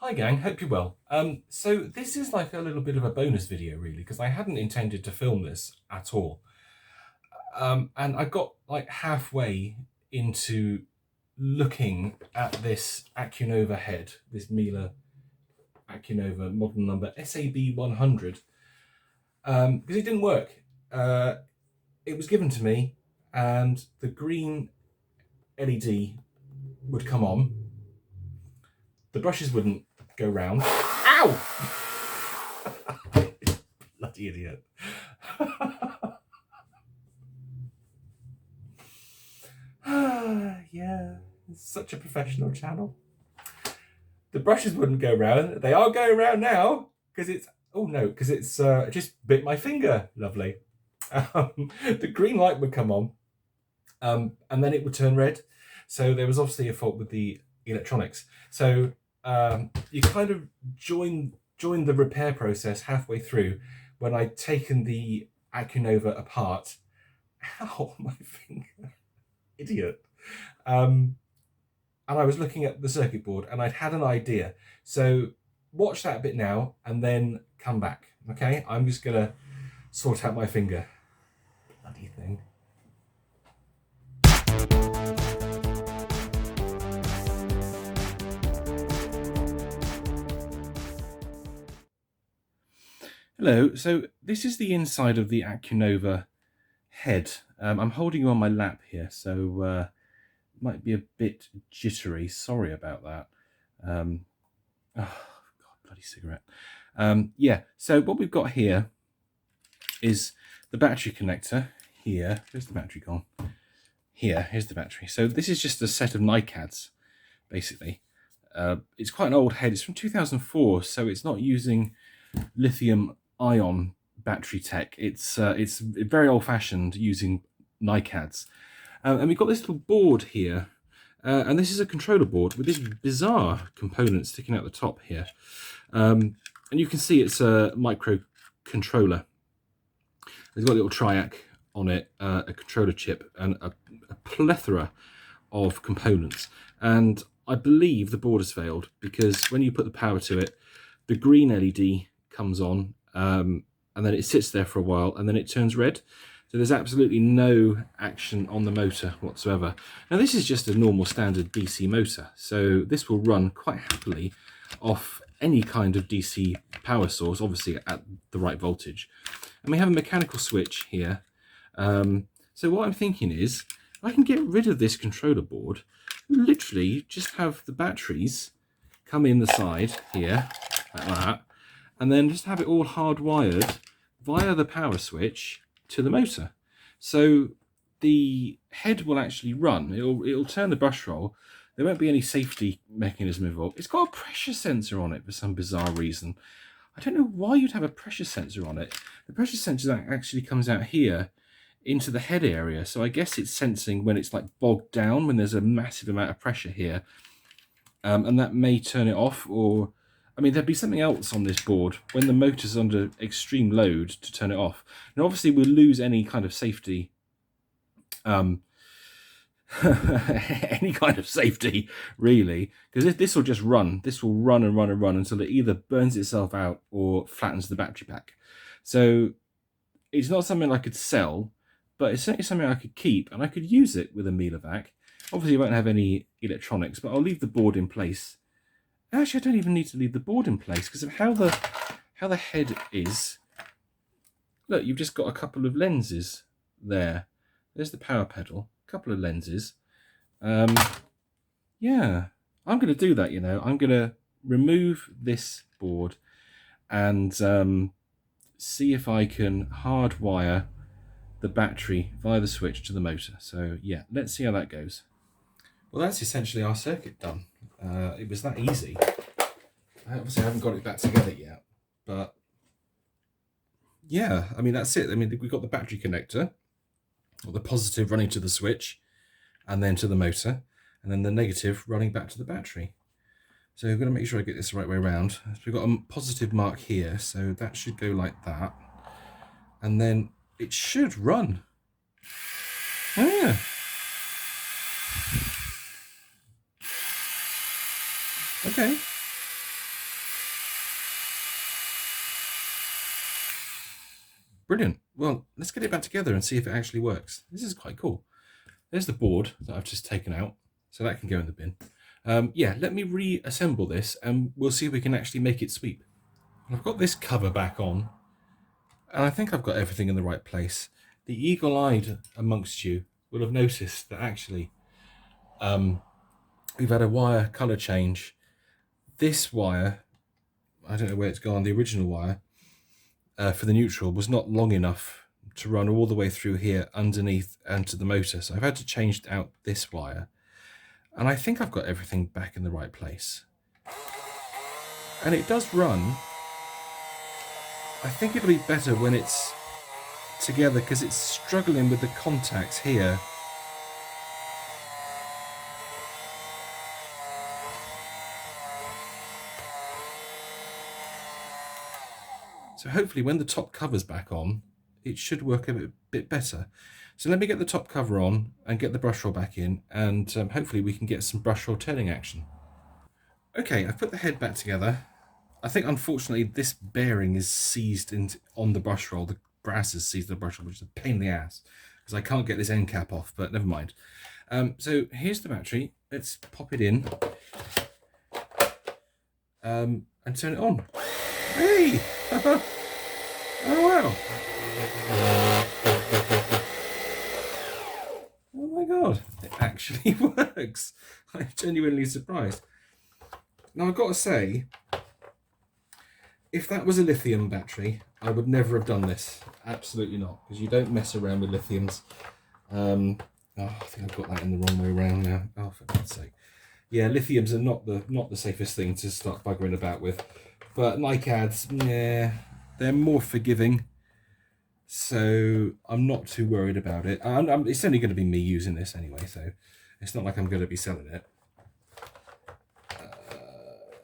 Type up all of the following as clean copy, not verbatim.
Hi gang, hope you're well. So this is like a little bit of a bonus video really, because I hadn't intended to film this at all. And I got like halfway into looking at this Accunova head, this Miele Accunova model number SAB100, because it didn't work. It was given to me and the green LED would come on. The brushes wouldn't go round. Ow! Bloody idiot. Yeah, it's such a professional channel. The brushes wouldn't go round. They are going round now because it's, oh no, because it's just bit my finger. Lovely. The green light would come on and then it would turn red. So there was obviously a fault with the electronics. So you kind of join the repair process halfway through when I'd taken the Accunova apart. Ow, my finger. Idiot. And I was looking at the circuit board and I'd had an idea. So watch that bit now and then come back. Okay, I'm just gonna sort out my finger. Bloody thing. Hello, so this is the inside of the Accunova head. I'm holding you on my lap here, so might be a bit jittery. Sorry about that. Oh, God, bloody cigarette. Yeah, so what we've got here is the battery connector here. Where's the battery gone? Here, here's the battery. So this is just a set of Ni-Cads, basically. It's quite an old head. It's from 2004, so it's not using lithium-ion battery tech. It's very old-fashioned using Ni-Cads. And we've got this little board here, and this is a controller board with this bizarre component sticking out the top here. And you can see it's a microcontroller. It's got a little triac on it, a controller chip, and a plethora of components. And I believe the board has failed because when you put the power to it, the green LED comes on, and then it sits there for a while, and then it turns red. So there's absolutely no action on the motor whatsoever. Now this is just a normal standard DC motor, so this will run quite happily off any kind of DC power source, obviously at the right voltage. And we have a mechanical switch here. So what I'm thinking is, I can get rid of this controller board, literally just have the batteries come in the side here, like that, and then just have it all hardwired via the power switch to the motor. So the head will actually run. It'll turn the brush roll. There won't be any safety mechanism involved. It's got a pressure sensor on it for some bizarre reason. I don't know why you'd have a pressure sensor on it. The pressure sensor actually comes out here into the head area. So I guess it's sensing when it's like bogged down, when there's a massive amount of pressure here. And that may turn it off, or I mean, there'd be something else on this board when the motor's under extreme load to turn it off. Now, obviously, we'll lose any kind of safety, any kind of safety, really, because this will just run. This will run and run and run until it either burns itself out or flattens the battery pack. So it's not something I could sell, but it's certainly something I could keep, and I could use it with a Miele vac. Obviously, it won't have any electronics, but I'll leave the board in place. Actually, I don't even need to leave the board in place because of how the head is. Look, you've just got a couple of lenses there. There's the power pedal, a couple of lenses. Yeah, I'm going to do that, you know. I'm going to remove this board and see if I can hardwire the battery via the switch to the motor. So yeah, let's see how that goes. Well, that's essentially our circuit done. It was that easy. I obviously haven't got it back together yet, but yeah, I mean, that's it. I mean, we've got the battery connector, or the positive running to the switch, and then to the motor, and then the negative running back to the battery. So I've got to make sure I get this the right way around. So we've got a positive mark here, so that should go like that. And then it should run. Oh yeah. Okay. brilliant. Well, let's get it back together and see if it actually works. This is quite cool. There's the board that I've just taken out, so that can go in the bin. Yeah, let me reassemble this and we'll see if we can actually make it sweep. I've got this cover back on, and I think I've got everything in the right place. The eagle-eyed amongst you will have noticed that actually we've had a wire colour change. This wire, I don't know where it's gone, the original wire for the neutral was not long enough to run all the way through here underneath and to the motor. So I've had to change out this wire. And I think I've got everything back in the right place. And it does run. I think it'll be better when it's together because it's struggling with the contacts here. So hopefully when the top cover's back on, it should work a bit better. So let me get the top cover on and get the brush roll back in, and hopefully we can get some brush roll turning action. Okay, I've put the head back together. I think unfortunately this bearing is seized on the brush roll. The brass is seized on the brush roll, which is a pain in the ass because I can't get this end cap off, but never mind. So here's the battery. Let's pop it in and turn it on. Hey! Oh wow! Oh my god, it actually works. I'm genuinely surprised. Now I've got to say, if that was a lithium battery, I would never have done this. Absolutely not, because you don't mess around with lithiums. Oh, I think I've got that in the wrong way around now. Oh, for God's sake. Yeah, lithiums are not the safest thing to start buggering about with. But Ni-Cads, yeah, they're more forgiving. So I'm not too worried about it. It's only going to be me using this anyway, so it's not like I'm going to be selling it.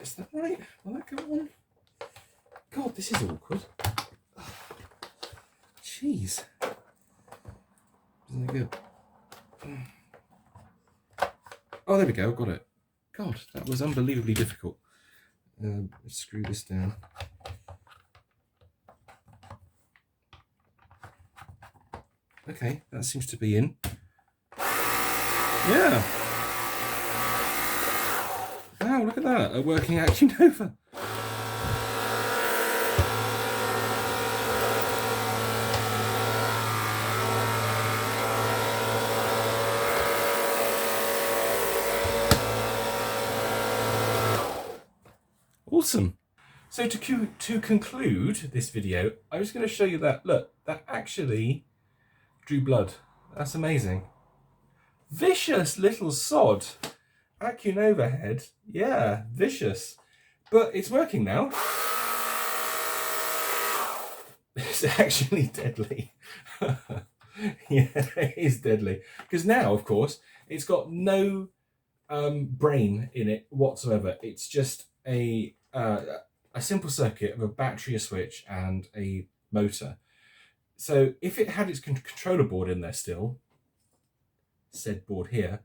Is that right? Will that go on? God, this is awkward. Jeez. Isn't it good? Oh, there we go. Got it. God, that was unbelievably difficult. Let's screw this down. Okay, that seems to be in. Yeah. Wow, look at that. A working Accunova. Awesome. So to conclude this video, I'm just going to show you that, look, that actually drew blood. That's amazing. Vicious little sod. Accunova head. Yeah, vicious. But it's working now. It's actually deadly. Yeah, it is deadly. Because now, of course, it's got no brain in it whatsoever. It's just a simple circuit of a battery, a switch, and a motor. So if it had its controller board in there still, said board here,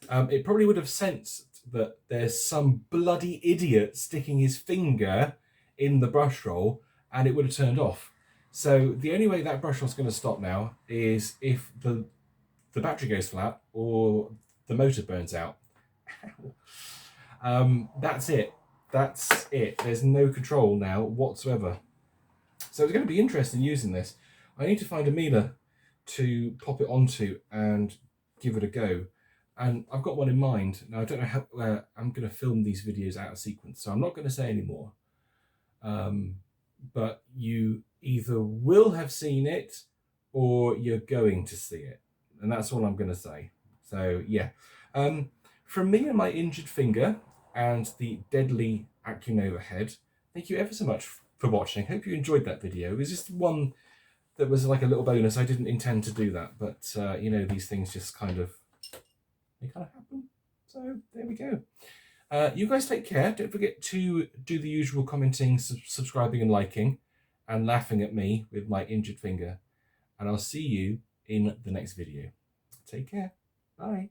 it probably would have sensed that there's some bloody idiot sticking his finger in the brush roll, and it would have turned off. So the only way that brush roll is going to stop now is if the battery goes flat or the motor burns out. That's it. That's it. There's no control now whatsoever. So it's going to be interesting using this. I need to find a Miele to pop it onto and give it a go. And I've got one in mind. Now, I don't know how I'm going to film these videos out of sequence, so I'm not going to say any more. But you either will have seen it or you're going to see it. And that's all I'm going to say. So, yeah. From me and my injured finger and the deadly Accunova head, thank you ever so much for watching. Hope you enjoyed that video. It was just one that was like a little bonus. I didn't intend to do that, but you know, these things just kind of happen. So there we go. You guys take care. Don't forget to do the usual commenting, subscribing and liking, and laughing at me with my injured finger. And I'll see you in the next video. Take care. Bye.